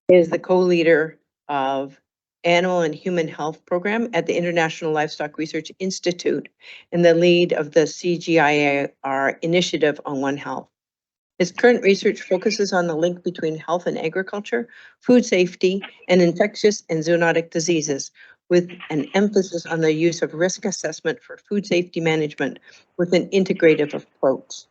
is the co-leader of Animal and Human Health Program at the International Livestock Research Institute and the lead of the CGIAR initiative on One Health. His current research focuses on the link between health and agriculture, food safety, and infectious and zoonotic diseases, with an emphasis on the use of risk assessment for food safety management with an integrative approach.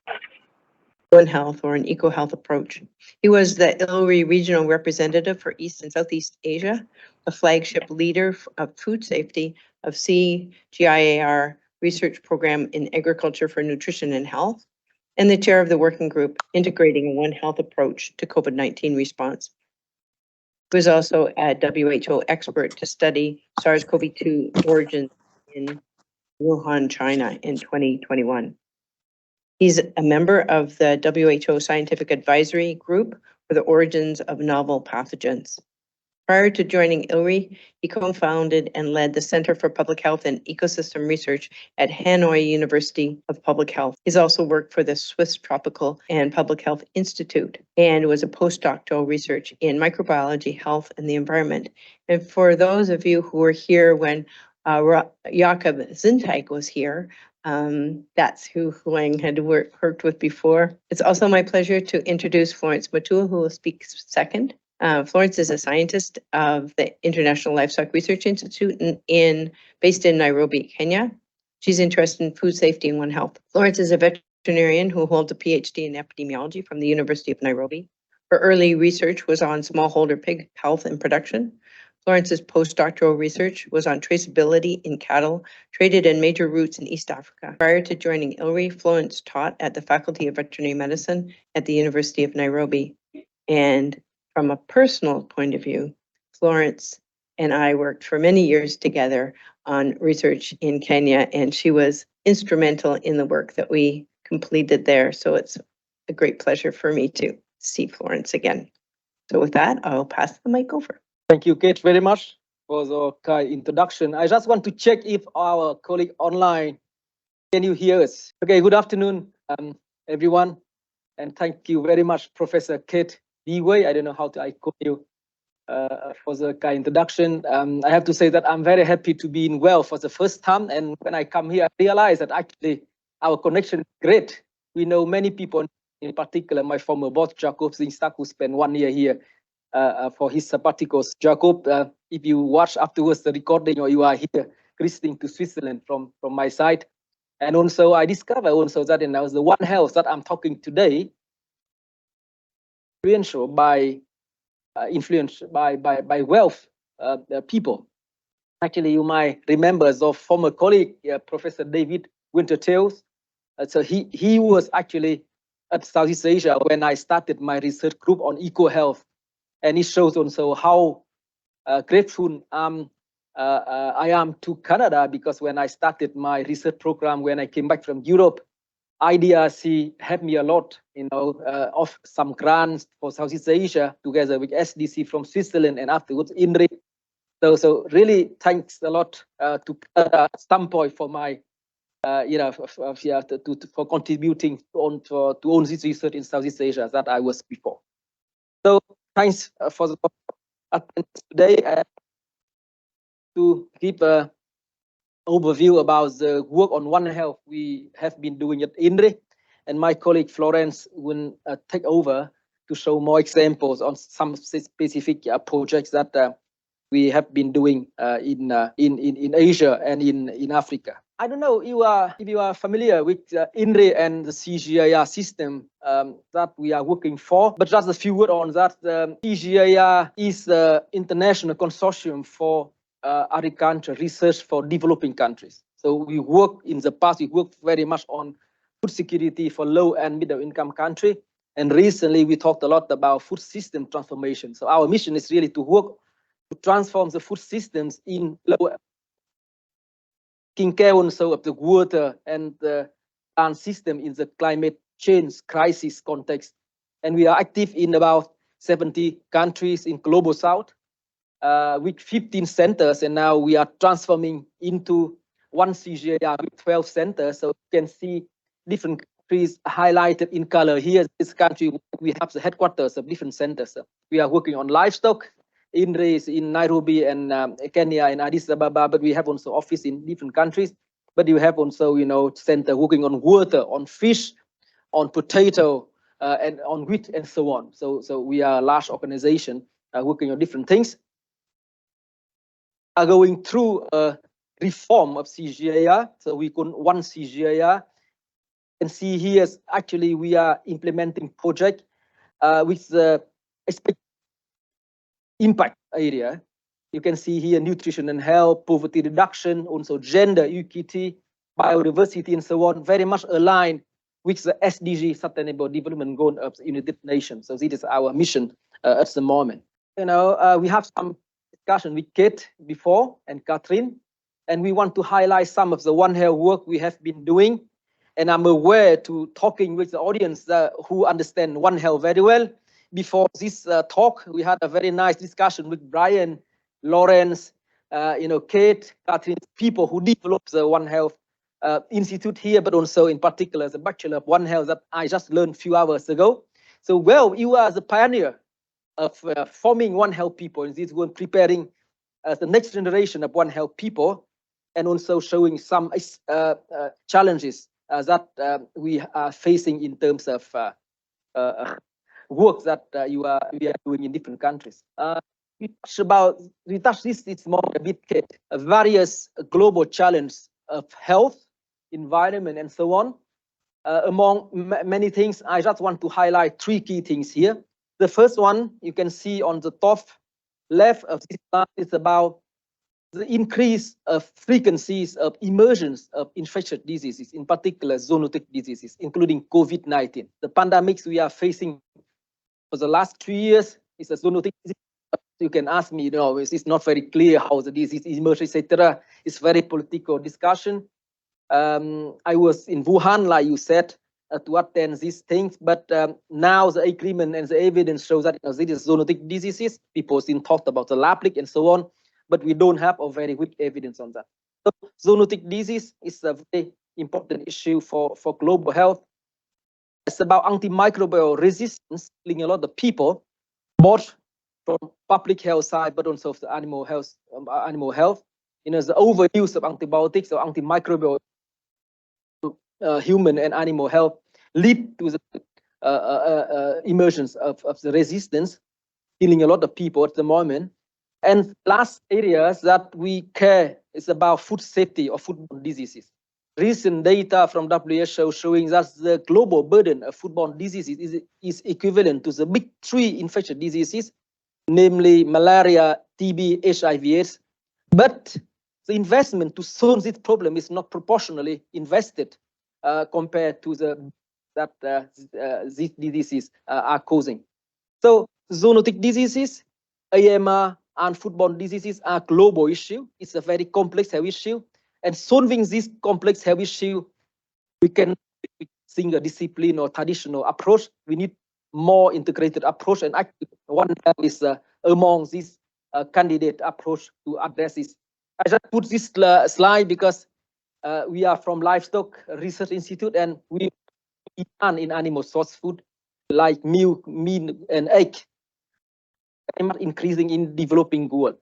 One Health, or an eco-health approach. He was the ILRI regional representative for East and Southeast Asia, the flagship leader of food safety of CGIAR research program in agriculture for nutrition and health, and the chair of the working group integrating a One Health approach to COVID-19 response. He was also a WHO expert to study SARS-CoV-2 origins in Wuhan, China in 2021. He's a member of the WHO Scientific Advisory Group for the Origins of Novel Pathogens. Prior to joining ILRI, he co-founded and led the Center for Public Health and Ecosystem Research at Hanoi University of Public Health. He's also worked for the Swiss Tropical and Public Health Institute and was a postdoctoral research in microbiology, health, and the environment. And for those of you who were here when Jakob Zinteig was here, that's who Nguyen had worked with before. It's also my pleasure to introduce Florence Mutua, who will speak second. Florence is a scientist of the International Livestock Research Institute based in Nairobi, Kenya. She's interested in food safety and One Health. Florence is a veterinarian who holds a PhD in epidemiology from the University of Nairobi. Her early research was on smallholder pig health and production. Florence's postdoctoral research was on traceability in cattle traded in major routes in East Africa. Prior to joining ILRI, Florence taught at the Faculty of Veterinary Medicine at the University of Nairobi. And from a personal point of view, Florence and I worked for many years together on research in Kenya, and she was instrumental in the work that we completed there. So it's a great pleasure for me to see Florence again. So with that, I'll pass the mic over. Thank you, Kate, very much for the kind introduction. I just want to check if our colleague online, can you hear us? Okay, good afternoon, everyone. And thank you very much, Professor Kate Dewey. I don't know how I call you for the kind introduction. I have to say that I'm very happy to be in Guelph for the first time. And when I come here, I realize that actually our connection is great. We know many people, in particular, my former boss, Jakob Zinteig, who spent 1 year here for his sabbaticals. Jakob, if you watch afterwards the recording, or you are here visiting to Switzerland from my side. And also I discovered also that in the One Health that I'm talking today, influenced by wealth people. Actually, you might remember the former colleague, Professor David Wintertails. So he was actually at Southeast Asia when I started my research group on eco-health. And it shows also how grateful I am to Canada, because when I started my research program, when I came back from Europe, IDRC helped me a lot, of some grants for Southeast Asia together with SDC from Switzerland and afterwards ILRI. So really thanks a lot to Canada at some point for my, for contributing to own this research in Southeast Asia that I was before. So thanks for the attendance today. To give an overview about the work on One Health we have been doing at ILRI, and my colleague Florence will take over to show more examples on some specific projects that we have been doing in Asia and in Africa. I don't know if you are familiar with ILRI and the CGIAR system that we are working for, but just a few words on that. The CGIAR is the international consortium for agriculture research for developing countries. So we work in the past, we worked very much on food security for low and middle income countries. And recently we talked a lot about food system transformation. So our mission is really to work to transform the food systems in low, taking care also of the water and the land system in the climate change crisis context. And we are active in about 70 countries in Global South with 15 centers. And now we are transforming into one CGIAR with 12 centers. So you can see different countries highlighted in color. Here, this country, we have the headquarters of different centers. We are working on livestock. ILRI is in Nairobi and Kenya and Addis Ababa, but we have also office in different countries. But you have also, center working on water, on fish, on potato, and on wheat, and so on. So we are a large organization working on different things. Are going through a reform of CGIAR. So we call one CGIAR. And see here, actually, we are implementing project with the impact area. You can see here nutrition and health, poverty reduction, also gender equity, biodiversity, and so on, very much aligned with the SDG, Sustainable Development Goal of the United Nations. So this is our mission at the moment. We have some discussion with Kate before and Catherine, and we want to highlight some of the One Health work we have been doing. And I'm aware to talking with the audience who understand One Health very well. Before this talk, we had a very nice discussion with Brian, Lawrence, Kate, Catherine, people who developed the One Health Institute here, but also in particular the Bachelor of One Health that I just learned a few hours ago. So, well, you are the pioneer of forming One Health people, and this one preparing the next generation of One Health people, and also showing some challenges that we are facing in terms of work that we are doing in different countries. We touch this more a bit, various global challenges of health, environment, and so on. Among many things, I just want to highlight three key things here. The first one you can see on the top left of this slide is about the increase of frequencies of emergence of infectious diseases, in particular zoonotic diseases, including COVID-19. The pandemics we are facing for the last 3 years is a zoonotic disease. You can ask me, it's not very clear how the disease emerges, etc. It's very political discussion. I was in Wuhan, like you said, to attend these things, but now the agreement and the evidence shows that this is zoonotic diseases. People still talked about the laplic and so on, but we don't have a very weak evidence on that. So zoonotic disease is a very important issue for global health. It's about antimicrobial resistance, killing a lot of people, both from public health side, but also the animal health. The overuse of antibiotics or antimicrobial human and animal health lead to the emergence of the resistance, killing a lot of people at the moment. And last areas that we care is about food safety or foodborne diseases. Recent data from WHO showing that the global burden of foodborne diseases is equivalent to the big three infectious diseases, namely malaria, TB, HIV/AIDS. But the investment to solve this problem is not proportionally invested compared to these diseases are causing. So zoonotic diseases, AMR, and foodborne diseases are global issue. It's a very complex health issue. And solving this complex health issue, we can single discipline or traditional approach. We need more integrated approach. And actually, One Health is among these candidate approach to address this. I just put this slide because we are from Livestock Research Institute, and we demand in animal source food like milk, meat, and egg, increasing in developing world.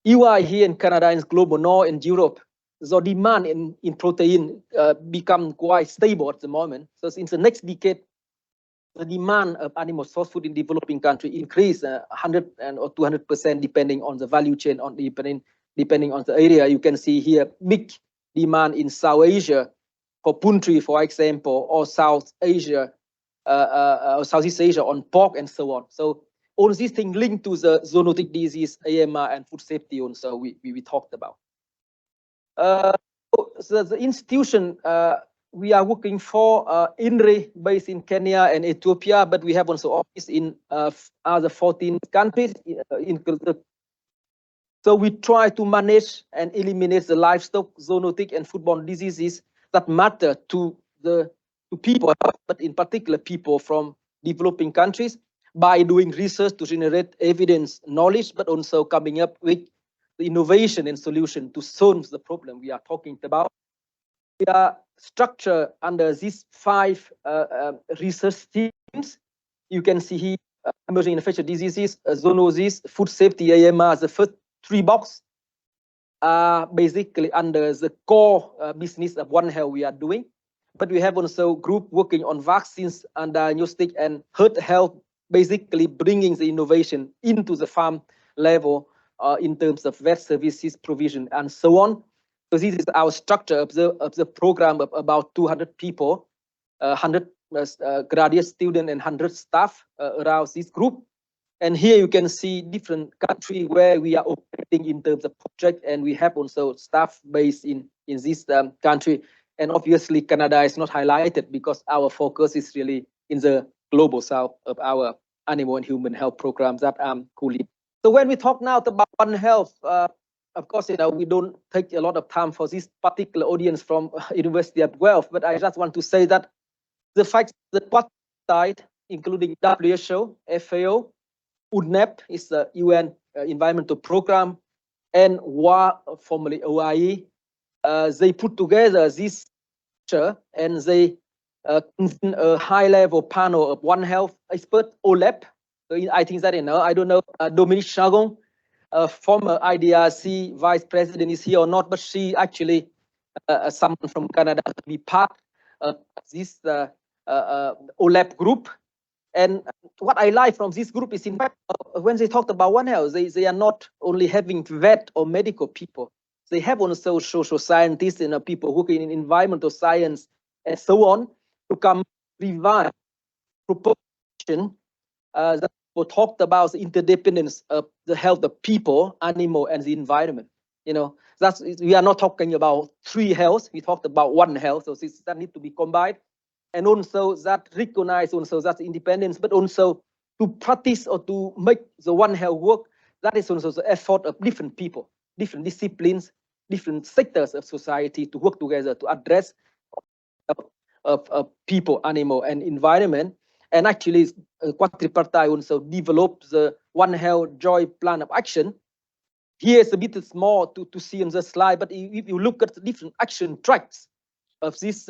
UI here in Canada and global north and Europe, the demand in protein become quite stable at the moment. So in the next decade, the demand of animal source food in developing country increase 100 or 200% depending on the value chain, depending on the area. You can see here big demand in South Asia for poultry, for example, or South Asia, or Southeast Asia on pork and so on. So all these things linked to the zoonotic disease, AMR, and food safety also we talked about. So the institution we are working for ILRI based in Kenya and Ethiopia, but we have also office in other 14 countries. So we try to manage and eliminate the livestock, zoonotic, and foodborne diseases that matter to people, but in particular people from developing countries, by doing research to generate evidence, knowledge, but also coming up with the innovation and solution to solve the problem we are talking about. we are structured under these 5 research teams. You can see here emerging infectious diseases, zoonosis, food safety, AMR. The first 3 boxes are basically under the core business of One Health we are doing. But we have also group working on vaccines and diagnostic and herd health, basically bringing the innovation into the farm level in terms of vet services provision and so on. So this is our structure of the program of about 200 people, 100 graduate students and 100 staff around this group. And here you can see different countries where we are operating in terms of project, and we have also staff based in this country. And obviously Canada is not highlighted because our focus is really in the global south of our animal and human health programs that I'm co-leading. So when we talk now about One Health, of course, we don't take a lot of time for this particular audience from University of Guelph, but I just want to say that the fact that what side, including WHO, FAO, UNEP is the UN Environmental Program, and WA, formerly OHI, they put together this structure and they convene a high-level panel of One Health expert, OLEP. So I think that, I don't know, Dominique Chagon, former IDRC vice president, is here or not, but she actually, someone from Canada, to be part of this OLEP group. And what I like from this group is, in fact, when they talked about One Health, they are not only having vet or medical people. They have also social scientists and people working in environmental science and so on to come revive proposition that we talked about the interdependence of the health of people, animal, and the environment. We are not talking about 3 healths. We talked about One Health, so this that need to be combined. And also that recognize also that independence, but also to practice or to make the One Health work. That is also the effort of different people, different disciplines, different sectors of society to work together to address of people, animal, and environment. And actually, Quadripartite also developed the One Health Joint Plan of Action. Here it's a bit small to see on the slide, but if you look at the different action tracks of this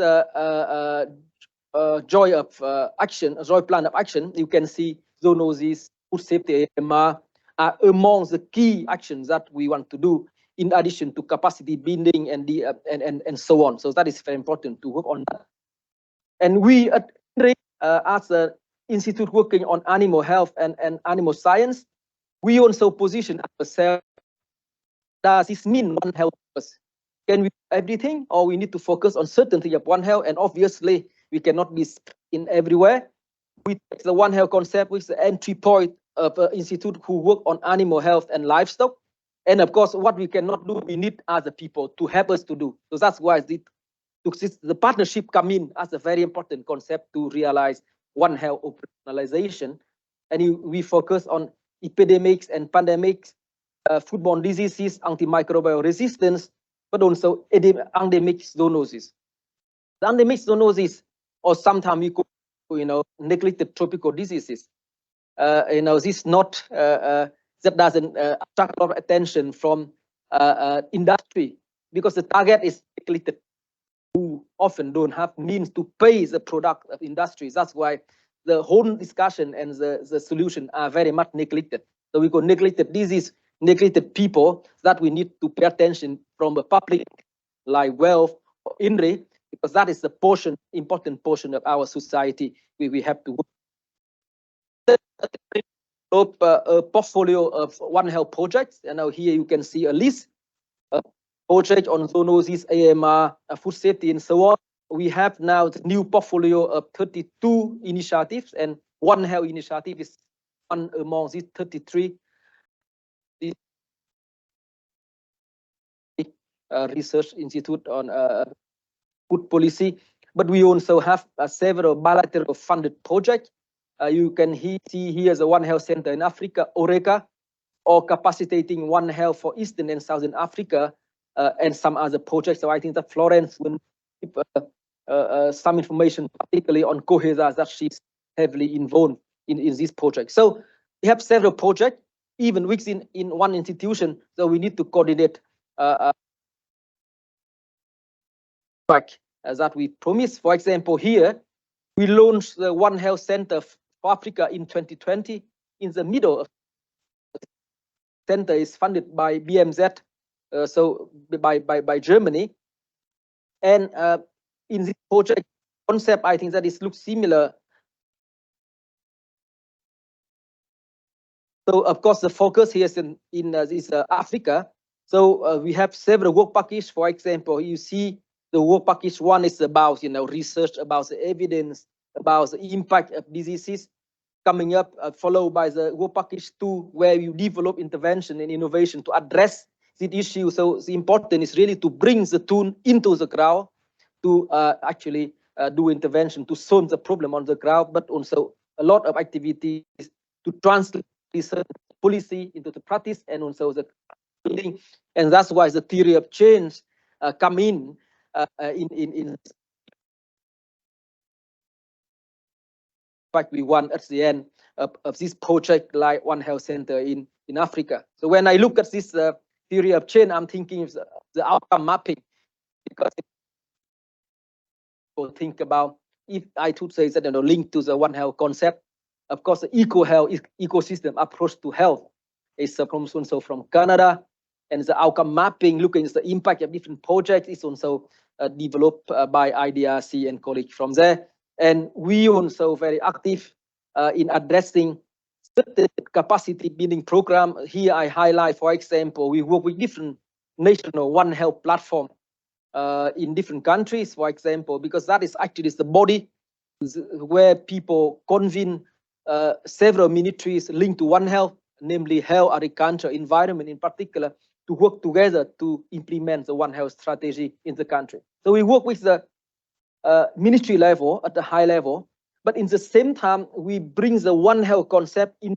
joy plan of action, you can see zoonosis, food safety, AMR are among the key actions that we want to do, in addition to capacity building and so on. So that is very important to work on that. And we at ILRI, as an institute working on animal health and animal science, we also position ourselves. Does this mean One Health? Can we do everything, or we need to focus on certainty of One Health? And obviously, we cannot be in everywhere. We take the One Health concept, which is the entry point of an institute who work on animal health and livestock. And of course, what we cannot do, we need other people to help us to do. So that's why the partnership come in as a very important concept to realize One Health operationalization. And we focus on epidemics and pandemics, foodborne diseases, antimicrobial resistance, but also endemic zoonosis. The endemic zoonosis, or sometimes we call, neglected tropical diseases. This not that doesn't attract a lot of attention from industry, because the target is neglected, who often don't have means to pay the product of industries. That's why the whole discussion and the solution are very much neglected. So we got neglected disease, neglected people that we need to pay attention from the public, like wealth or ILRI, because that is the important portion of our society we have to work. A portfolio of One Health projects, and now here you can see a list of projects on zoonosis, AMR, food safety, and so on. We have now the new portfolio of 32 initiatives, and One Health initiative is one among these 33. Research Institute on food policy, but we also have several bilateral funded projects. You can see here the One Health Center in Africa, ORECA, or capacitating One Health for Eastern and Southern Africa, and some other projects. So I think that Florence will give some information, particularly on Cohesa, that she's heavily involved in this project. So we have several projects, even within one institution, so we need to coordinate impact that we promised. For example, here, we launched the One Health Center for Africa in 2020. In the middle of the center is funded by BMZ, so by Germany. And in this project concept, I think that it looks similar. So of course, the focus here is in Africa. So we have several work packages. For example, you see the work package one is about research about the evidence about the impact of diseases. Coming up, followed by the work package 2, where you develop intervention and innovation to address this issue. So the important is really to bring the tool into the ground to actually do intervention to solve the problem on the ground, but also a lot of activities to translate research policy into the practice and also the building. And that's why the theory of change come in. In fact, we want at the end of this project like One Health Center in Africa. So when I look at this theory of change, I'm thinking of the outcome mapping, because people think about, if I could say that link to the One Health concept, of course, the eco-health ecosystem approach to health is also from Canada, and the outcome mapping, looking at the impact of different projects, is also developed by IDRC and colleagues from there. And we also very active in addressing certain capacity building program. Here I highlight, for example, we work with different national One Health platform in different countries, for example, because that is actually the body where people convene several ministries linked to One Health, namely health, agriculture, environment in particular, to work together to implement the One Health strategy in the country. So we work with the ministry level at the high level, but in the same time, we bring the One Health concept in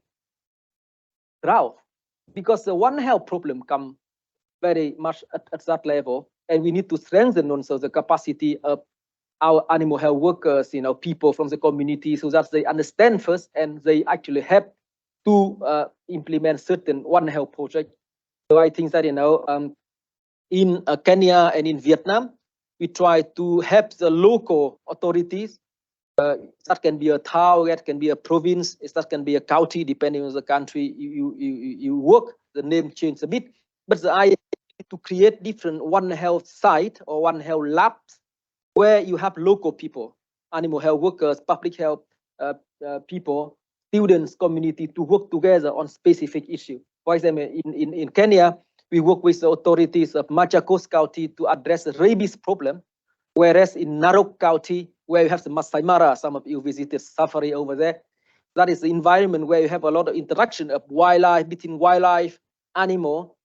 ground, because the One Health problem come very much at that level, and we need to strengthen also the capacity of our animal health workers, people from the community, so that they understand first and they actually help to implement certain One Health project. So I think that, in Kenya and in Vietnam, we try to help the local authorities. That can be a town, that can be a province, that can be a county, depending on the country you work. The name changes a bit, but the idea is to create different One Health site or One Health labs where you have local people, animal health workers, public health people, students, community, to work together on specific issue. For example, in Kenya, we work with the authorities of Machakos County to address the rabies problem, whereas in Narok County, where you have the Masai Mara, some of you visited safari over there, that is the environment where you have a lot of interaction of wildlife, between wildlife, animal,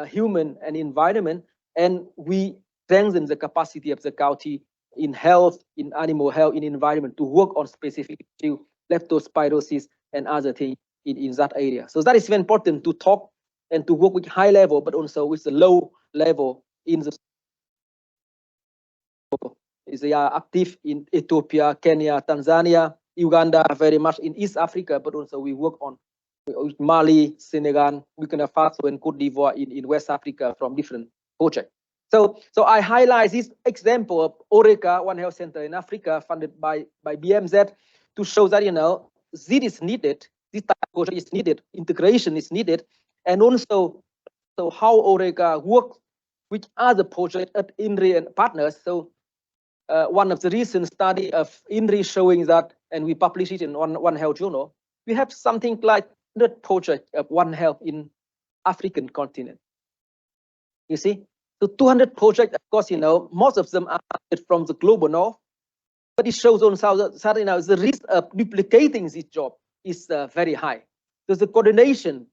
human, and environment, and we strengthen the capacity of the county in health, in animal health, in environment, to work on specific issue, leptospirosis and other things in that area. So that is very important to talk and to work with high level, but also with the low level in the. They are active in Ethiopia, Kenya, Tanzania, Uganda, very much in East Africa, but also we work on with Mali, Senegal, Burkina Faso, and Cote d'Ivoire in West Africa from different projects. So I highlight this example of ORECA, One Health Center in Africa, funded by BMZ, to show that, this is needed, this type of project is needed, integration is needed, and also so how ORECA works with other projects at ILRI and partners. So one of the recent study of ILRI showing that, and we publish it in One Health journal, we have something like 100 projects of One Health in African continent. You see, so 200 projects, of course, most of them are from the global north, but it shows on that the risk of duplicating this job is very high. So the coordination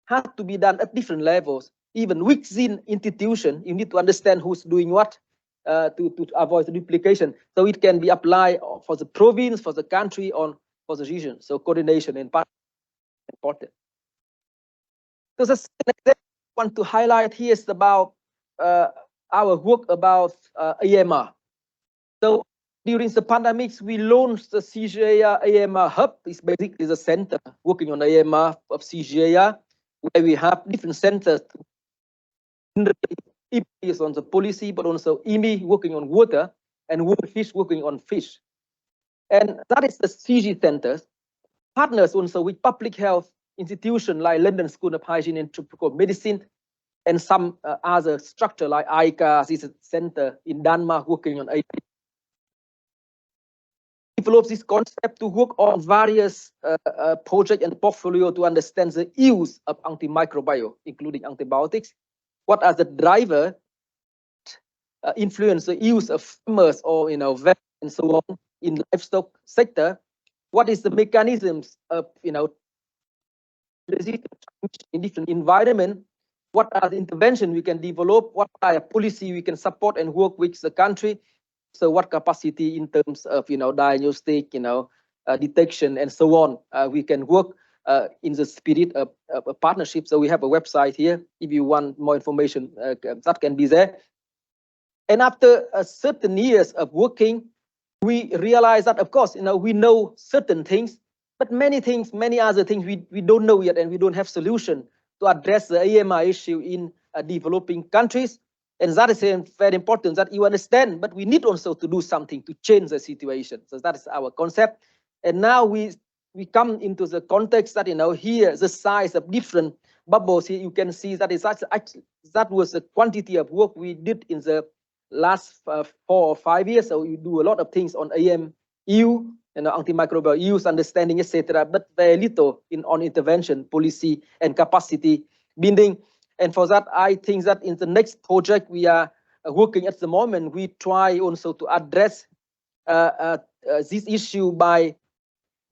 has to be done at different levels, even within institution. You need to understand who's doing what to avoid the duplication. So it can be applied for the province, for the country, or for the region. So coordination and part important. So the second example I want to highlight here is about our work about AMR. So during the pandemics, we launched the CGIAR AMR Hub. It's basically the center working on AMR of CGIAR, where we have different centers is on the policy, but also IMI working on water, and World Fish working on fish. And that is the CG centers. Partners also with public health institutions like London School of Hygiene and Tropical Medicine, and some other structure like ICA, this center in Denmark working on IT. Develop this concept to work on various projects and portfolio to understand the use of antimicrobial, including antibiotics. What are the drivers influence the use of farmers or vets and so on in livestock sector? What is the mechanisms of resistance in different environment? What are the interventions we can develop? What are policy we can support and work with the country? So what capacity in terms of diagnostic, detection and so on we can work in the spirit of a partnership. So we have a website here. If you want more information, that can be there. And after certain years of working, we realize that, of course, we know certain things, but many other things we don't know yet, and we don't have solution to address the AMR issue in developing countries. And that is very important that you understand, but we need also to do something to change the situation. So that is our concept. And now we come into the context that, here, the size of different bubbles here, you can see that that was the quantity of work we did in the last 4 or 5 years. So you do a lot of things on AMU, antimicrobial use, understanding, etc., but very little on intervention, policy, and capacity building. And for that, I think that in the next project we are working at the moment, we try also to address this issue by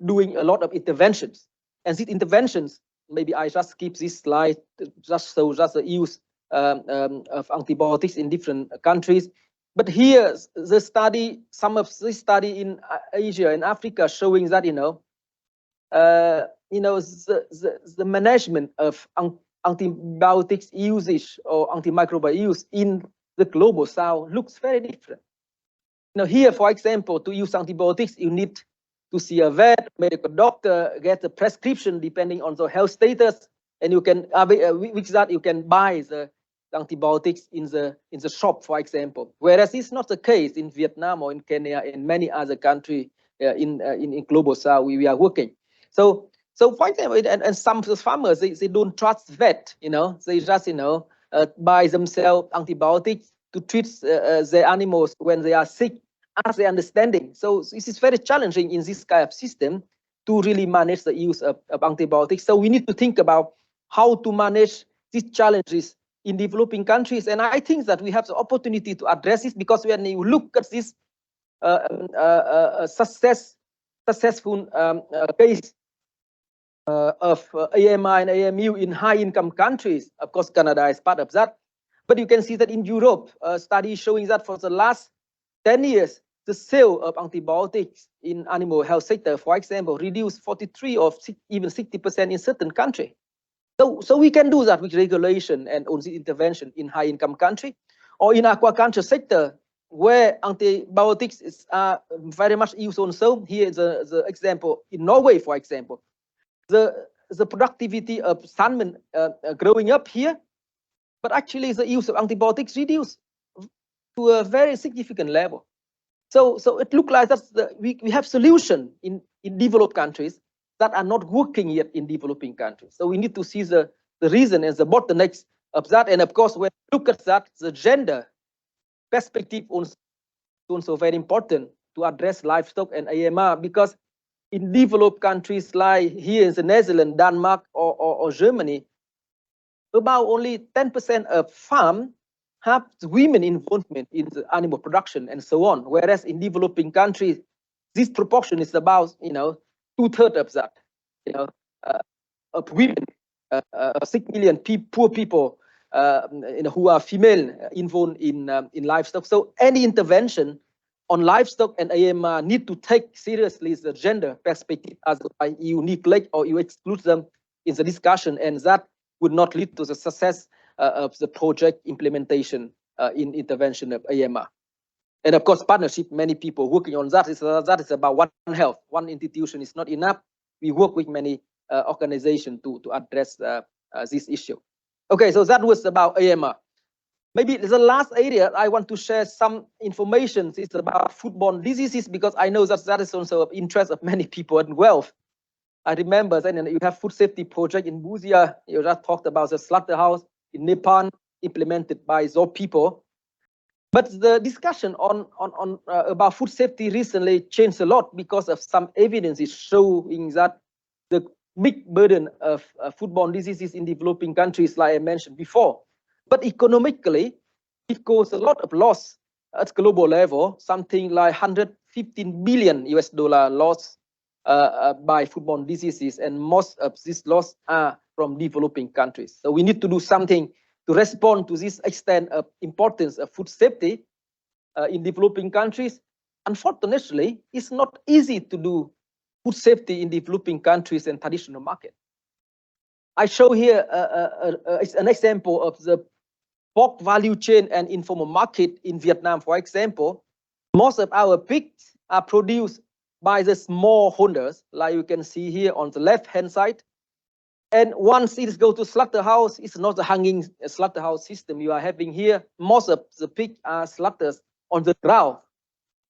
doing a lot of interventions. And these interventions, maybe I just keep this slide just so just the use of antibiotics in different countries. But here, the study, some of this study in Asia and Africa showing that the management of antibiotics usage or antimicrobial use in the global south looks very different. Here, for example, to use antibiotics, you need to see a vet, medical doctor, get a prescription depending on the health status, and you can which that you can buy the antibiotics in the shop, for example. Whereas it's not the case in Vietnam or in Kenya and many other countries in global south we are working. So for example, and some of the farmers they don't trust vet, they just buy themselves antibiotics to treat their animals when they are sick as their understanding. So this is very challenging in this kind of system to really manage the use of antibiotics. So we need to think about how to manage these challenges in developing countries. And I think that we have the opportunity to address this, because when you look at this successful case of AMI and AMU in high-income countries, of course, Canada is part of that. But you can see that in Europe, a study showing that for the last 10 years, the sale of antibiotics in animal health sector, for example, reduced 43 or even 60% in certain countries. So we can do that with regulation and on the intervention in high-income country, or in aquaculture sector, where antibiotics are very much used also. Here is the example in Norway, for example. The productivity of salmon growing up here, but actually the use of antibiotics reduced to a very significant level. So it looks like that we have solution in developed countries that are not working yet in developing countries. So we need to see the reason and the bottlenecks of that. And of course, when we look at that, the gender perspective is also very important to address livestock and AMR, because in developed countries like here in the Netherlands, Denmark, or Germany, about only 10% of farm have women involvement in the animal production and so on. Whereas in developing countries, this proportion is about 2/3 of that, of women, 6 million poor people, who are female involved in livestock. So any intervention on livestock and AMR need to take seriously the gender perspective, as you neglect or you exclude them in the discussion, and that would not lead to the success of the project implementation in intervention of AMR. And of course, partnership, many people working on that. That is about One Health. One institution is not enough. We work with many organizations to address this issue. Okay, so that was about AMR. Maybe the last area I want to share some information is about foodborne diseases, because I know that is also of interest of many people in Guelph. I remember then you have food safety project in Buzia. You just talked about the slaughterhouse in Nepal implemented by those people. But the discussion about food safety recently changed a lot because of some evidence is showing that the big burden of foodborne diseases in developing countries, like I mentioned before. But economically, it caused a lot of loss at global level, something like 115 billion US dollar loss by foodborne diseases, and most of this loss are from developing countries. So we need to do something to respond to this extent of importance of food safety in developing countries. Unfortunately, it's not easy to do food safety in developing countries and traditional market. I show here an example of the pork value chain and informal market in Vietnam. For example, most of our pigs are produced by the small holders, like you can see here on the left-hand side. And once it goes to slaughterhouse, it's not the hanging slaughterhouse system you are having here. Most of the pig are slaughtered on the ground.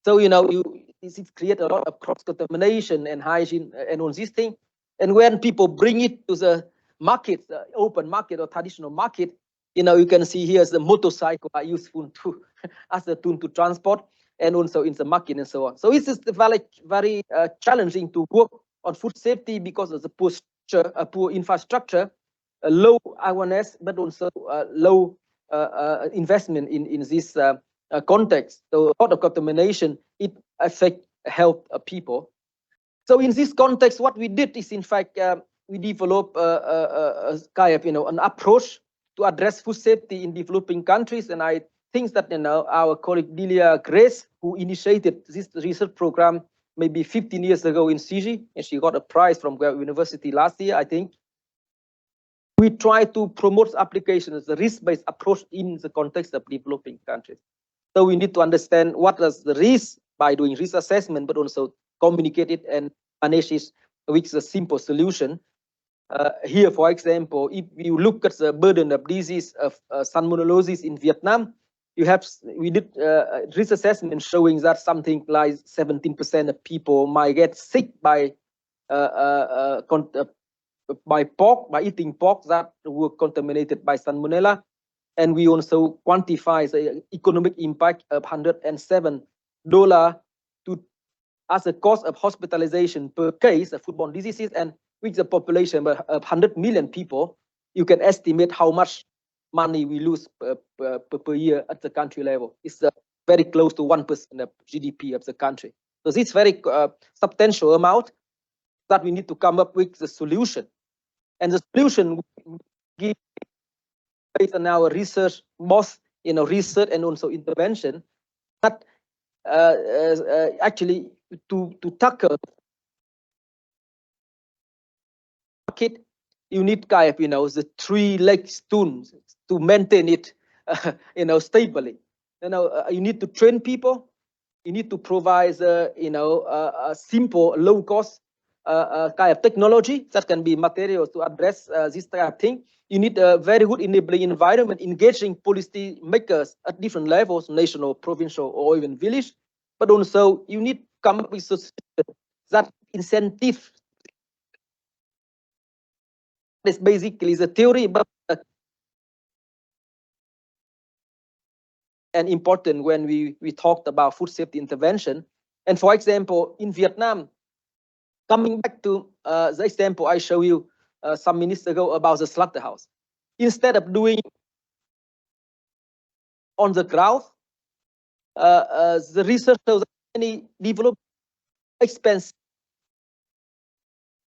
So, it creates a lot of cross-contamination and hygiene and all these things. And when people bring it to the market, the open market or traditional market, you can see here the motorcycle are useful to as a tool to transport, and also in the market and so on. So it is very challenging to work on food safety because of the poor infrastructure, low awareness, but also low investment in this context. So a lot of contamination, it affects health people. So in this context, what we did is, in fact, we developed a kind of, an approach to address food safety in developing countries. And I think that, our colleague Delia Grace, who initiated this research program maybe 15 years ago in CG, and she got a prize from Guelph University last year, I think. We try to promote applications, the risk-based approach in the context of developing countries. So we need to understand what is the risk by doing risk assessment, but also communicate it and manage it with a simple solution. Here, for example, if you look at the burden of disease of salmonellosis in Vietnam, we did risk assessment showing that something like 17% of people might get sick by eating pork that were contaminated by salmonella. And we also quantify the economic impact of $107 as a cost of hospitalization per case of foodborne diseases. And with the population of 100 million people, you can estimate how much money we lose per year at the country level. It's very close to 1% of GDP of the country. So this very substantial amount that we need to come up with the solution. And the solution we give based on our research, both research and also intervention, that actually to tackle market, you need kind of the three-leg stool to maintain it stably. You need to train people. You need to provide a simple, low-cost kind of technology that can be materials to address this type of thing. You need a very good enabling environment, engaging policy makers at different levels, national, provincial, or even village. But also, you need to come up with a system that incentive. This basically is a theory, but and important when we talked about food safety intervention. And for example, in Vietnam, coming back to the example I showed you some minutes ago about the slaughterhouse, instead of doing on the ground, the research shows that many developed expensive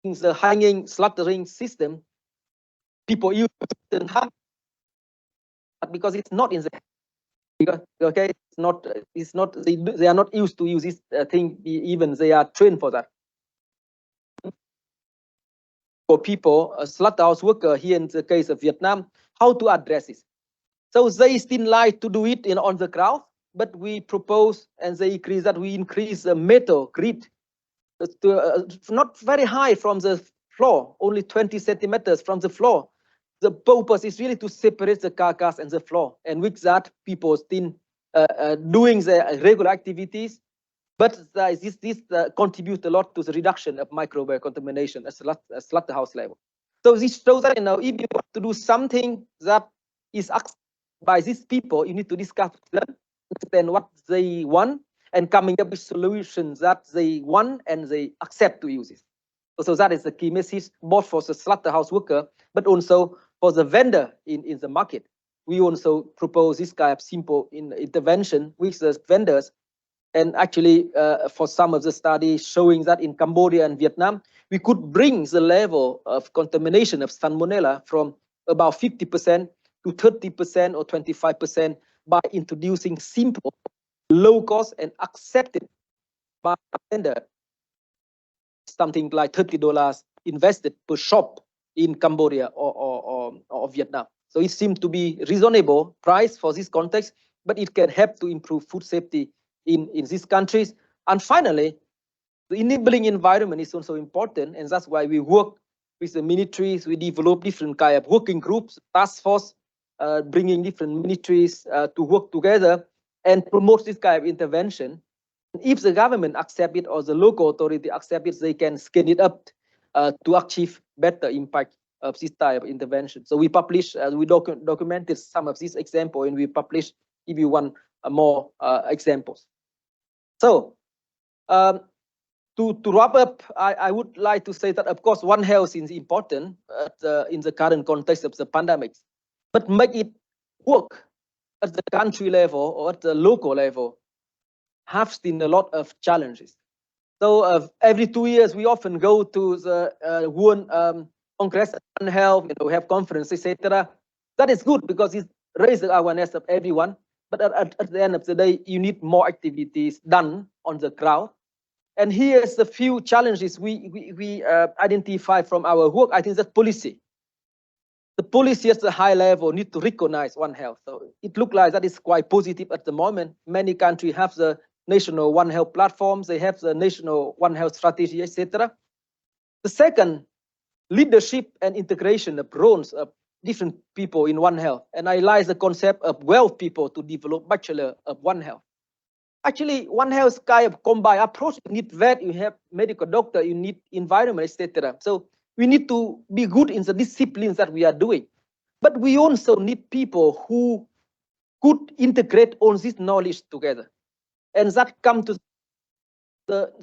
the hanging slaughtering system people use because it's not in the okay, it's not they are not used to use this thing, even they are trained for that. For people, a slaughterhouse worker here in the case of Vietnam, how to address this? So they still like to do it on the ground, but we propose and they increase that we increase the metal grid to not very high from the floor, only 20 centimeters from the floor, the purpose is really to separate the carcass and the floor, and with that, people still doing their regular activities, but this contributes a lot to the reduction of microbial contamination at slaughterhouse level. So this shows that, you know, if you want to do something that is accepted by these people, you need to discuss with them, understand what they want, and coming up with solutions that they want and they accept to use it. So that is the key message, both for the slaughterhouse worker, but also for the vendor in the market. We also propose this kind of simple intervention with the vendors. And actually, for some of the studies showing that in Cambodia and Vietnam, we could bring the level of contamination of Salmonella from about 50% to 30% or 25% by introducing simple, low cost and accepted by the vendor, something like $30 invested per shop in Cambodia or Vietnam. So it seems to be reasonable price for this context, but it can help to improve food safety in these countries. And finally, the enabling environment is also important, and that's why we work with the ministries. We develop different kind of working groups, task force, bringing different ministries to work together and promote this kind of intervention. If the government accept it or the local authority accept it, they can scale it up to achieve better impact of this type of intervention. So we publish, we documented some of these examples, and we publish, give you one more examples. So to wrap up, I would like to say that, of course, One Health is important in the current context of the pandemic, but make it work at the country level or at the local level have seen a lot of challenges. So every 2 years, we often go to the UN Congress on Health, you know, we have conferences, etc. That is good because it raises the awareness of everyone. But at the end of the day, you need more activities done on the ground. And here's a few challenges we identify from our work. I think that policy. The policy at the high level need to recognize One Health. So it looks like that is quite positive at the moment. Many countries have the national One Health platforms, they have the national One Health strategy, etc. The second, leadership and integration of roles of different people in One Health. And I like the concept of 12 people to develop bachelor of One Health. Actually, One Health kind of combined approach. You need vet, you have medical doctor, you need environment, etc. So we need to be good in the disciplines that we are doing. But we also need people who could integrate all this knowledge together. And that comes to the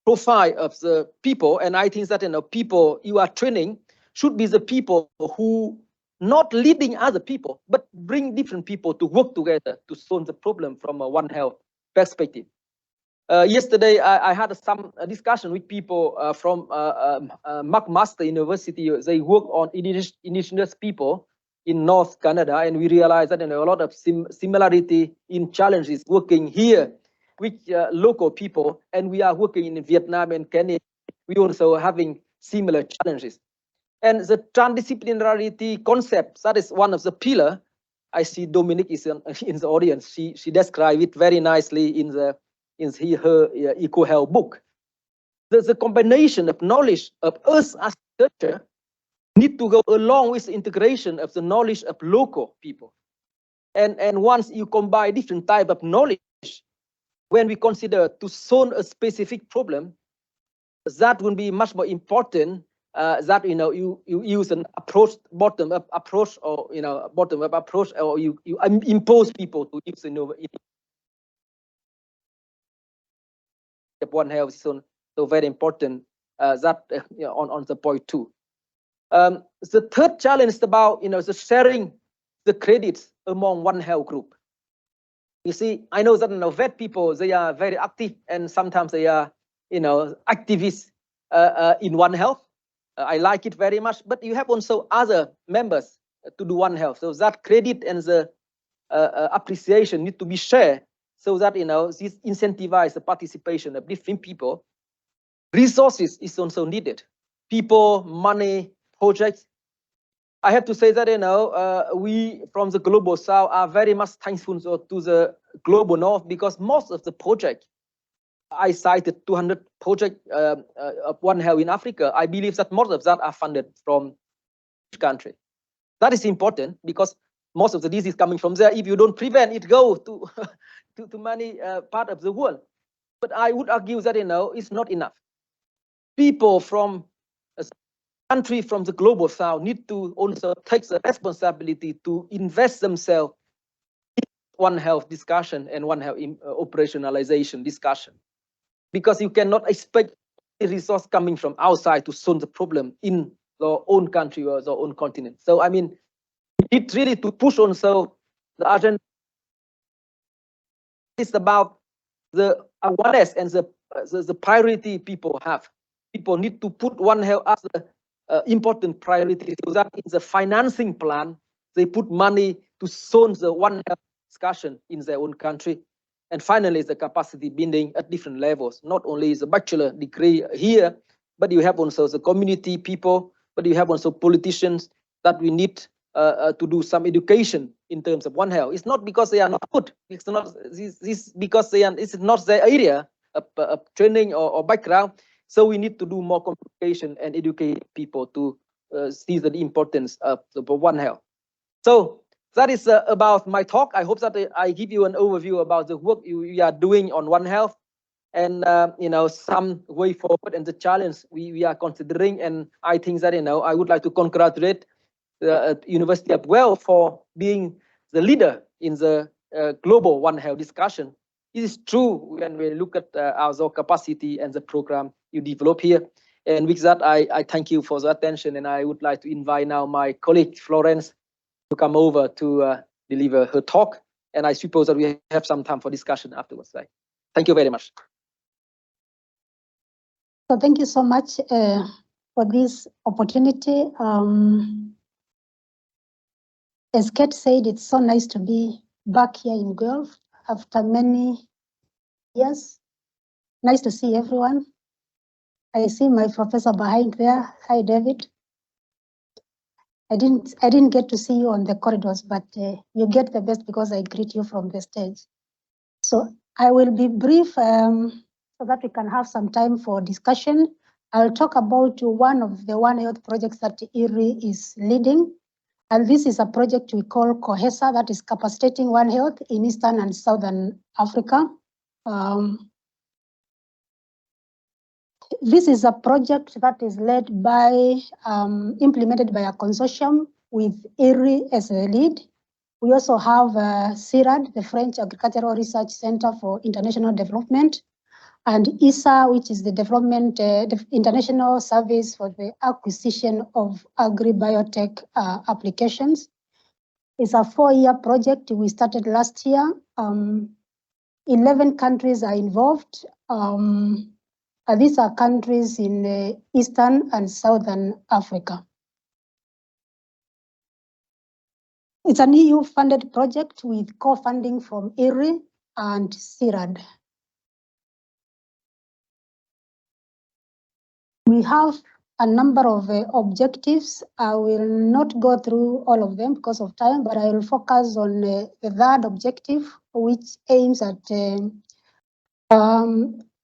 profile of the people. And I think that, you know, people you are training should be the people who not leading other people, but bring different people to work together to solve the problem from a One Health perspective. Yesterday, I had some discussion with people from McMaster University. They work on indigenous people in North Canada, and we realized that, you know, a lot of similarity in challenges working here with local people, and we are working in Vietnam and Kenya. We also having similar challenges. And the transdisciplinarity concept, that is one of the pillars. I see Dominique is in the audience. She described it very nicely in her Eco Health book. The combination of knowledge of us as researchers need to go along with the integration of the knowledge of local people. And once you combine different type of knowledge, when we consider to solve a specific problem, that will be much more important. That, you know, you use an approach, bottom-up approach, or, you know, bottom-up approach, or you impose people to use One Health is so very important. That you know, on the point too. The third challenge is about, you know, the sharing the credits among One Health group. You see, I know that, you know, vet people, they are very active, and sometimes they are, you know, activists in One Health. I like it very much, but you have also other members to do One Health. So that credit and the appreciation need to be shared, so that, you know, this incentivize the participation of different people. Resources is also needed. People, money, projects. I have to say that, you know, we from the Global South are very much thankful to the Global North, because most of the project, I cited 200 projects of One Health in Africa. I believe that most of that are funded from country. That is important because most of the disease coming from there. If you don't prevent, it go to to many part of the world. But I would argue that it's not enough. People from a country from the global south need to also take the responsibility to invest themselves in One Health discussion and One Health operationalization discussion, because you cannot expect a resource coming from outside to solve the problem in their own country or their own continent. So I mean, we need really to push on. So the agenda is about the awareness and the priority people have. People need to put One Health as the important priority, so that in the financing plan, they put money to solve the One Health discussion in their own country. And finally, the capacity building at different levels. Not only the bachelor degree here, but you have also the community people, but you have also politicians that we need to do some education in terms of One Health. It's not because they are not good. It's not this because it's not their area of training or background. So we need to do more communication and educate people to see the importance of the One Health. So that is about my talk. I hope that I give you an overview about the work we are doing on One Health, and some way forward and the challenge we are considering. And I think that I would like to congratulate the University of Wales for being the leader in the global One Health discussion. It is true when we look at our capacity and the program you develop here. And with that, I thank you for the attention, and I would like to invite now my colleague Florence to come over to deliver her talk. And I suppose that we have some time for discussion afterwards. Right? Thank you very much. So thank you so much for this opportunity. As Kate said, it's so nice to be back here in Guelph after many years. Nice to see everyone. I see my professor behind there. Hi, David. I didn't get to see you on the corridors, but you get the best because I greet you from the stage. So I will be brief so that we can have some time for discussion. I'll talk about one of the One Health projects that ILRI is leading. And this is a project we call COHESA, that is Capacitating One Health in Eastern and Southern Africa. This is a project that is led by, implemented by a consortium with ILRI as a lead. We also have CIRAD, the French Agricultural Research Center for International Development, and ISA, which is the development, the international service for the acquisition of agri-biotech applications. It's a 4-year project. We started last year. 11 countries are involved. These are countries in Eastern and Southern Africa. It's an EU-funded project with co-funding from ILRI and CIRAD. We have a number of objectives. I will not go through all of them because of time, but I will focus on the third objective, which aims at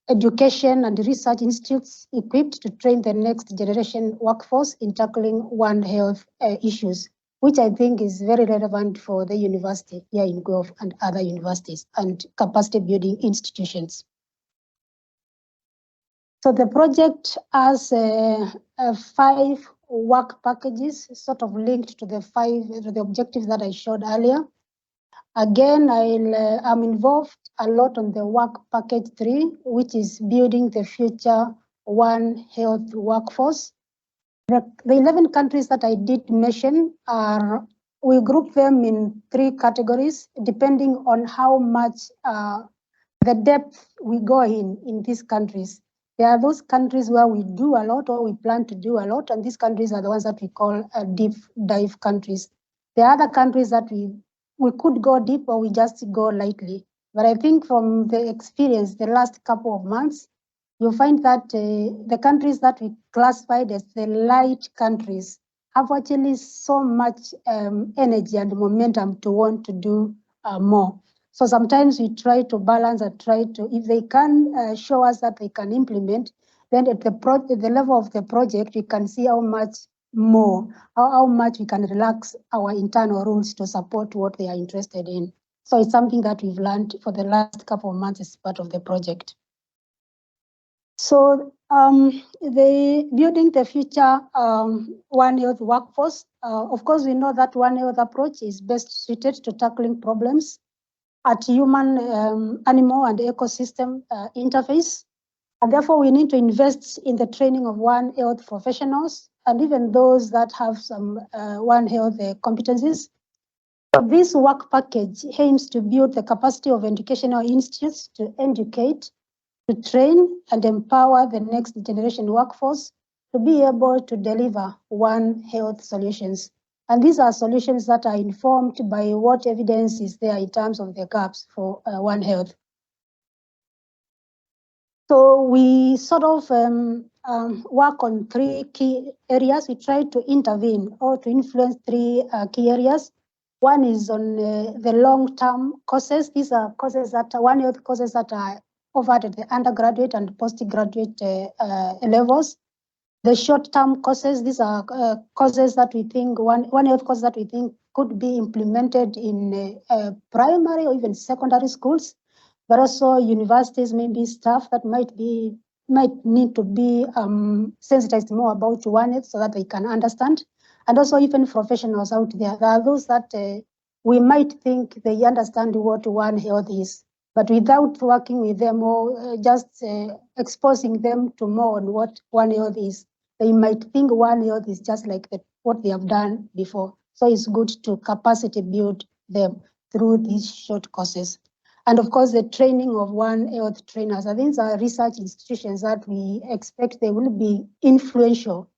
education and research institutes equipped to train the next generation workforce in tackling One Health issues, which I think is very relevant for the university here in Guelph and other universities and capacity building institutions. So the project has 5 work packages, sort of linked to the objectives that I showed earlier. Again, I'm involved a lot on the work package 3, which is building the future One Health workforce. The 11 countries that I did mention we group them in 3 categories, depending on how much the depth we go in these countries. There are those countries where we do a lot or we plan to do a lot, and these countries are the ones that we call deep dive countries. There are other countries that we could go deep or we just go lightly. But I think from the experience the last couple of months, you'll find that the countries that we classified as the light countries have actually so much energy and momentum to want to do more. So sometimes we try to balance and if they can show us that they can implement, then at the level of the project, we can see how much more, how much we can relax our internal rules to support what they are interested in. So it's something that we've learned for the last couple of months as part of the project. So the building the future One Health workforce, of course, we know that One Health approach is best suited to tackling problems at human, animal, and ecosystem interface. And therefore, we need to invest in the training of One Health professionals and even those that have some One Health competencies. So this work package aims to build the capacity of educational institutes to educate, to train and empower the next generation workforce to be able to deliver One Health solutions. And these are solutions that are informed by what evidence is there in terms of the gaps for One Health. So we sort of work on three key areas. We try to intervene or to influence three key areas. One is on the long-term courses. These are courses that One Health courses that are offered at the undergraduate and postgraduate levels. The short-term courses, these are courses that we think, One Health courses that we think could be implemented in primary or even secondary schools, but also universities, maybe staff that might need to be sensitized more about One Health so that they can understand. And also even professionals out there. There are those that we might think they understand what One Health is, but without working with them or just exposing them to more on what One Health is, they might think One Health is just like what they have done before. So it's good to capacity build them through these short courses. And of course, the training of One Health trainers. I think these are research institutions that we expect they will be influential,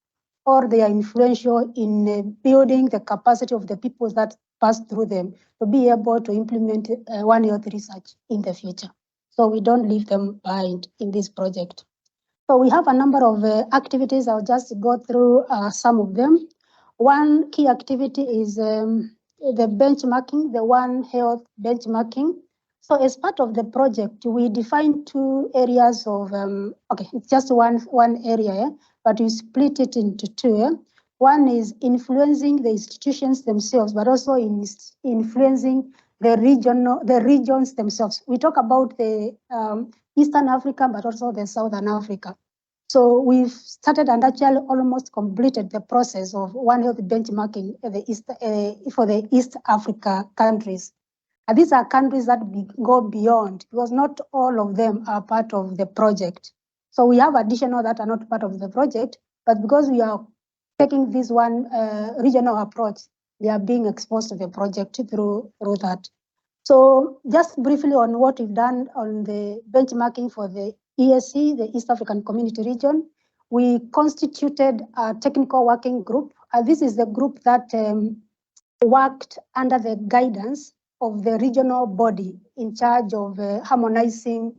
or they are influential in building the capacity of the people that pass through them to be able to implement One Health research in the future. So we don't leave them behind in this project. So we have a number of activities. I'll just go through some of them. One key activity is the benchmarking, the One Health benchmarking. So as part of the project, we define two areas of, okay, it's just one area, but we split it into two. One is influencing the institutions themselves, but also influencing the regions themselves. We talk about the Eastern Africa, but also the Southern Africa. So we've started and actually almost completed the process of One Health benchmarking for the East Africa countries. And these are countries that go beyond, because not all of them are part of the project. So we have additional that are not part of the project, but because we are taking this one regional approach, they are being exposed to the project through that. So just briefly on what we've done on the benchmarking for the EAC, the East African Community Region, we constituted a technical working group. This is the group that worked under the guidance of the regional body in charge of harmonizing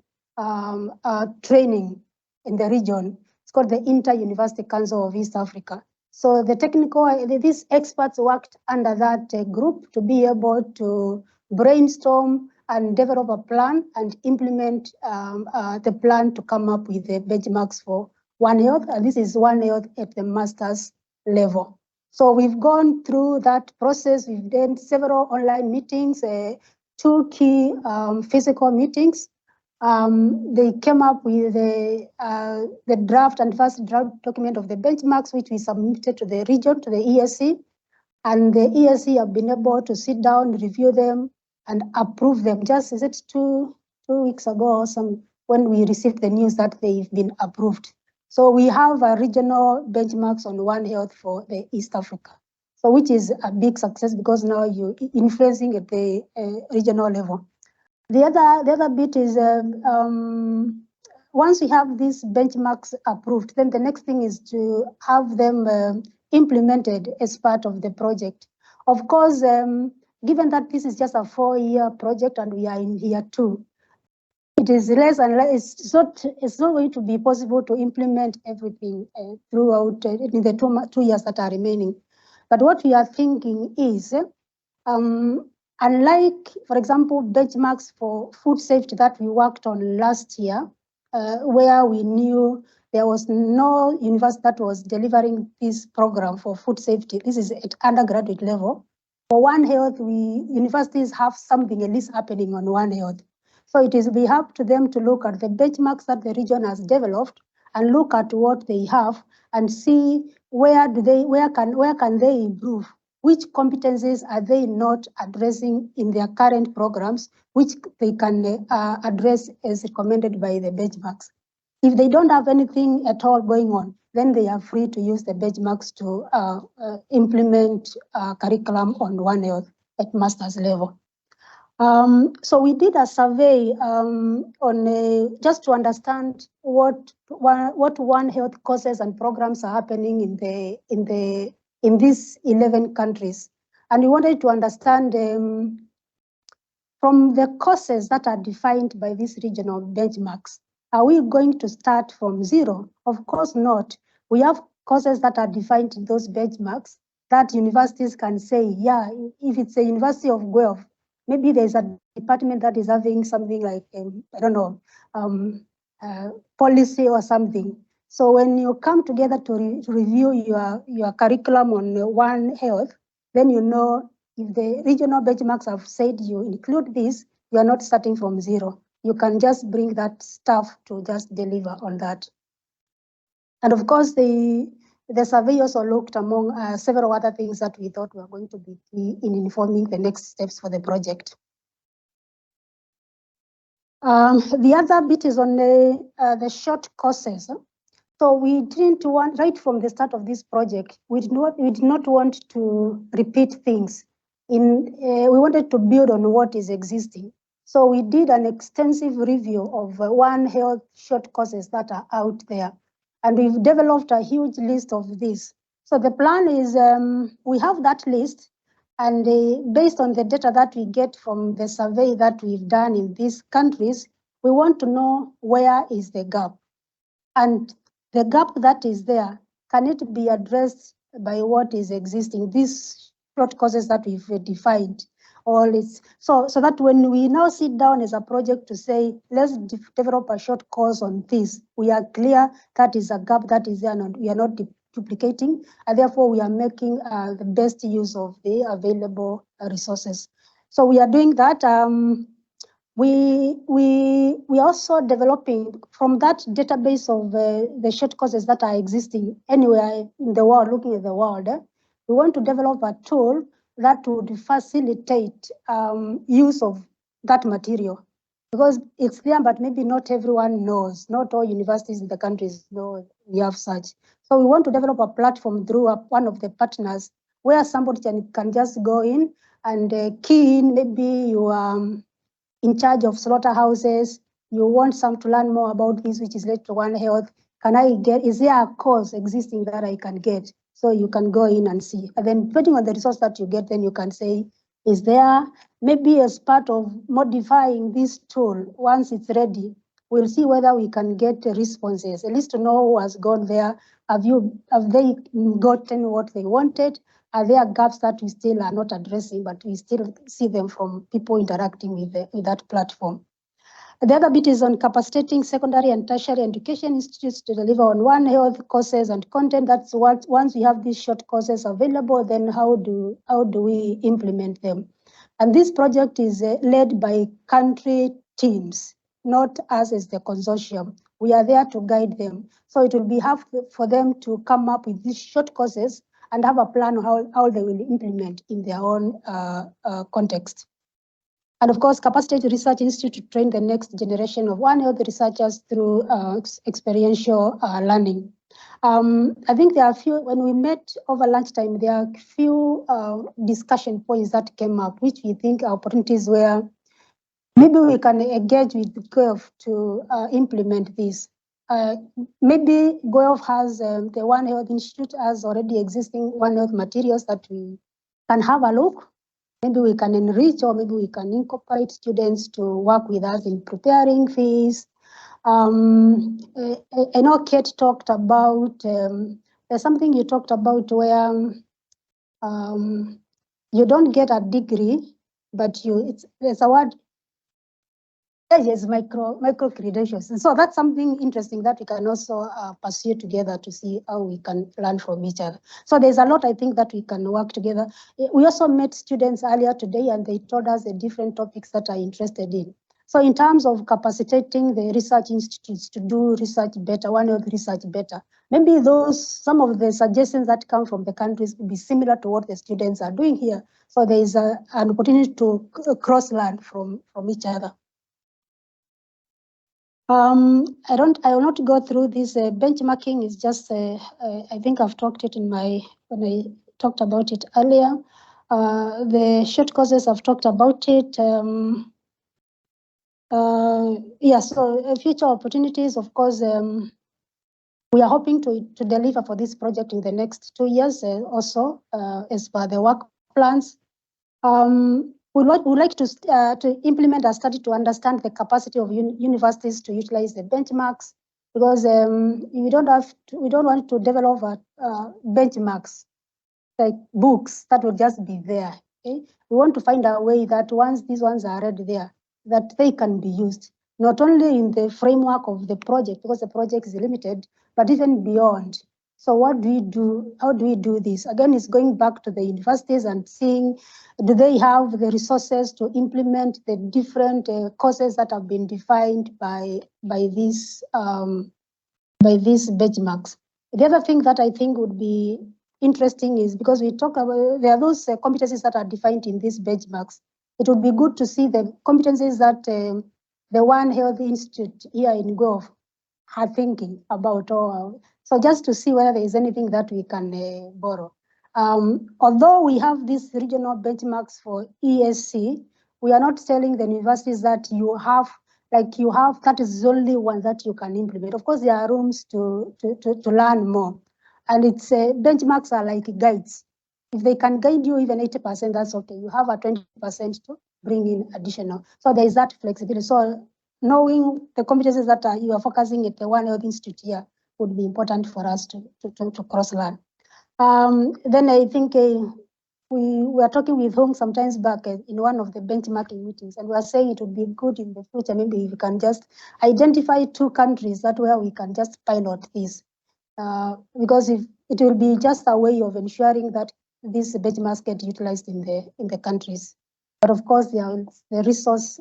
training in the region. It's called the Inter-University Council of East Africa. So these experts worked under that group to be able to brainstorm and develop a plan and implement the plan to come up with the benchmarks for One Health. And this is One Health at the master's level. So we've gone through that process. We've done several online meetings, two key physical meetings. They came up with the draft and first draft document of the benchmarks, which we submitted to the region, to the ESC. And the ESC have been able to sit down, review them, and approve them. Just is it two weeks ago or some when we received the news that they've been approved. So we have a regional benchmarks on One Health for the East Africa. So which is a big success because now you're influencing at the regional level. The other bit is once we have these benchmarks approved, then the next thing is to have them implemented as part of the project. Of course, given that this is just a 4-year project and we are in year 2, it is less and less. It's not going to be possible to implement everything throughout in the 2 years that are remaining. But what we are thinking is, unlike, for example, benchmarks for food safety that we worked on last year, where we knew there was no university that was delivering this program for food safety. This is at undergraduate level. For One Health, universities have something at least happening on One Health. So it is be up to them to look at the benchmarks that the region has developed and look at what they have and see where can they improve? Which competencies are they not addressing in their current programs, which they can address as recommended by the benchmarks? If they don't have anything at all going on, then they are free to use the benchmarks to implement curriculum on One Health at master's level. So we did a survey just to understand what One Health courses and programs are happening in these 11 countries, and we wanted to understand from the courses that are defined by these regional benchmarks. Are we going to start from zero? Of course not. We have courses that are defined in those benchmarks that universities can say, yeah, if it's a University of Guelph, maybe there's a department that is having something like, I don't know, policy or something. So when you come together to review your curriculum on One Health, then you know if the regional benchmarks have said you include this, you are not starting from zero. You can just bring that stuff to just deliver on that. And of course, the survey also looked among several other things that we thought were going to be key in informing the next steps for the project. The other bit is on the short courses. So we didn't want, right from the start of this project, we did not want to repeat things. We wanted to build on what is existing. So we did an extensive review of One Health short courses that are out there. And we've developed a huge list of these. So the plan is we have that list, and based on the data that we get from the survey that we've done in these countries, we want to know where is the gap. And the gap that is there, can it be addressed by what is existing? These short courses that we've defined, so that when we now sit down as a project to say, let's develop a short course on this, we are clear that is a gap that is there and we are not duplicating, and therefore we are making the best use of the available resources. So we are doing that. We also developing from that database of the short courses that are existing anywhere in the world, looking at the world. We want to develop a tool that would facilitate use of that material, because it's there, but maybe not everyone knows. Not all universities in the countries know we have such. So we want to develop a platform through one of the partners where somebody can just go in and key in, maybe you in charge of slaughterhouses, you want some to learn more about this, which is related to One Health. Is there a course existing that I can get? So you can go in and see. And then depending on the resource that you get, then you can say, is there, maybe as part of modifying this tool, once it's ready, we'll see whether we can get responses, at least to know who has gone there. Have they gotten what they wanted? Are there gaps that we still are not addressing, but we still see them from people interacting with that platform? The other bit is on capacitating secondary and tertiary education institutes to deliver on One Health courses and content. That's what, once we have these short courses available, then how do we implement them? And this project is led by country teams, not us as the consortium. We are there to guide them. So it will be for them to come up with these short courses and have a plan on how they will implement in their own context. And of course, Capacity Research Institute to train the next generation of One Health researchers through experiential learning. I think there are a few, when we met over lunchtime, there are a few discussion points that came up, which we think are opportunities where maybe we can engage with Guelph to implement this. Maybe Guelph has, the One Health Institute has already existing One Health materials that we can have a look. Maybe we can enrich, or maybe we can incorporate students to work with us in preparing these. I know Kate talked about, there's something you talked about where you don't get a degree, but there's a word, Yes, micro credentials. And so that's something interesting that we can also pursue together to see how we can learn from each other. So there's a lot, I think, that we can work together. We also met students earlier today, and they told us the different topics that are interested in. So in terms of capacitating the research institutes to do research better, One Health research better, maybe some of the suggestions that come from the countries will be similar to what the students are doing here. So there is an opportunity to cross-learn from each other. I will not go through this. Benchmarking is just, I think I've talked it when I talked about it earlier. The short courses, I've talked about it. So future opportunities, of course, we are hoping to deliver for this project in the next 2 years also, as per the work plans. We'd like to implement a study to understand the capacity of universities to utilize the benchmarks, because we don't want to develop benchmarks like books that will just be there. Okay? We want to find a way that once these ones are already there, that they can be used, not only in the framework of the project, because the project is limited, but even beyond. So what do we do? How do we do this? Again, it's going back to the universities and seeing, do they have the resources to implement the different courses that have been defined by these benchmarks? The other thing that I think would be interesting is, because we talk about, there are those competencies that are defined in these benchmarks. It would be good to see the competencies that the One Health Institute here in Guelph are thinking about. So just to see whether there is anything that we can borrow. Although we have these regional benchmarks for ESC, we are not telling the universities that that is the only one that you can implement. Of course, there are rooms to learn more. And it's benchmarks are like guides. If they can guide you even 80%, that's okay. You have a 20% to bring in additional. So there is that flexibility. So knowing the competencies that you are focusing at the One Health Institute here would be important for us to cross-learn. Then I think we were talking with Hong sometimes back in one of the benchmarking meetings, and we are saying it would be good in the future, maybe if we can just identify 2 countries that where we can just pilot this, because if it will be just a way of ensuring that these benchmarks get utilized in the countries. But of course, there is the resource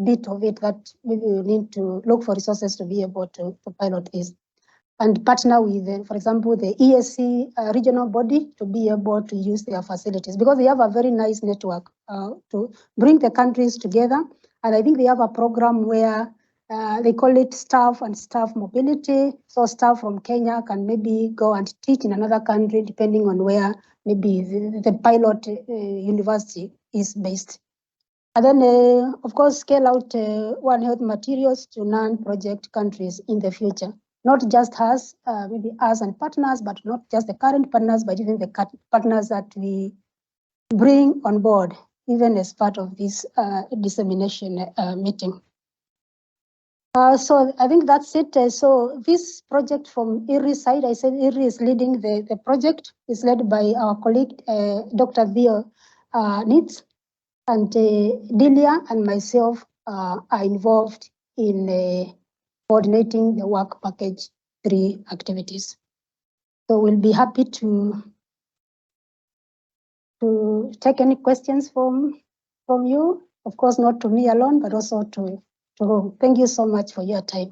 bit of it that maybe we need to look for resources to be able to pilot this, and partner with, for example, the ESC regional body to be able to use their facilities, because they have a very nice network to bring the countries together. And I think they have a program where they call it staff and staff mobility. So staff from Kenya can maybe go and teach in another country, depending on where maybe the pilot university is based. And then, of course, scale out One Health materials to non-project countries in the future. Not just us, maybe us and partners, but not just the current partners, but even the partners that we bring on board, even as part of this dissemination meeting. So I think that's it. So this project from ILRI side, I said ILRI is leading the project. It's led by our colleague, Dr. Theo Nitz, and Delia and myself are involved in coordinating the work package 3 activities. So we'll be happy to take any questions from you. Of course, not to me alone, but also to Hong. Thank you so much for your time.